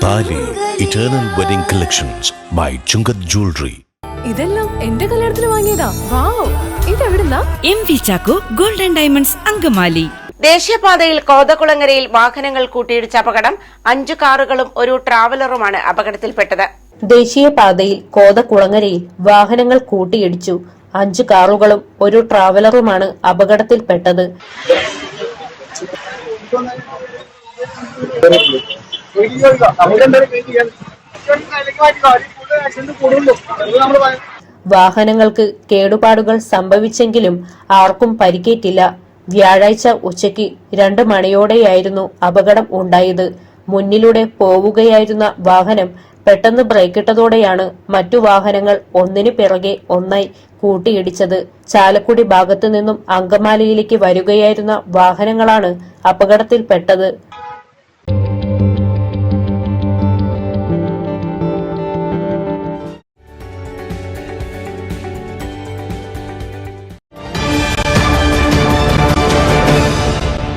താലി eternal wedding collections by Chungath jewellery. ഇതെല്ലാം എന്റെ കല്യാണത്തിന് വാങ്ങിയതാ. വാവ്, ഇതെവിടുന്നാ? MV Chacko golden diamonds Angamaly. ദേശീയപാതയിൽ കോതകുളങ്ങരയിൽ വാഹനങ്ങൾ കൂട്ടിയിടിച്ച അപകടം. 5 കാറുകളും ഒരു ട്രാവലറുമാണ് അപകടത്തിൽപ്പെട്ടത്. ദേശീയപാതയിൽ കോതകുളങ്ങരയിൽ വാഹനങ്ങൾ കൂട്ടിയിടിച്ചു. 5 കാറുകളും ഒരു ട്രാവലറുമാണ് അപകടത്തിൽപ്പെട്ടത്. വാഹനങ്ങൾക്ക് കേടുപാടുകൾ സംഭവിച്ചെങ്കിലും ആർക്കും പരിക്കേറ്റില്ല. വ്യാഴാഴ്ച ഉച്ചയ്ക്ക് 2 മണിയോടെയായിരുന്നു അപകടം ഉണ്ടായത്. മുന്നിലൂടെ പോവുകയായിരുന്ന വാഹനം പെട്ടെന്ന് ബ്രേക്കിട്ടതോടെയാണ് മറ്റു വാഹനങ്ങൾ ഒന്നിനു പിറകെ ഒന്നായി കൂട്ടിയിടിച്ചത്. ചാലക്കുടി ഭാഗത്തു നിന്നും അങ്കമാലിയിലേക്ക് വരികയായിരുന്ന വാഹനങ്ങളാണ് അപകടത്തിൽപ്പെട്ടത്.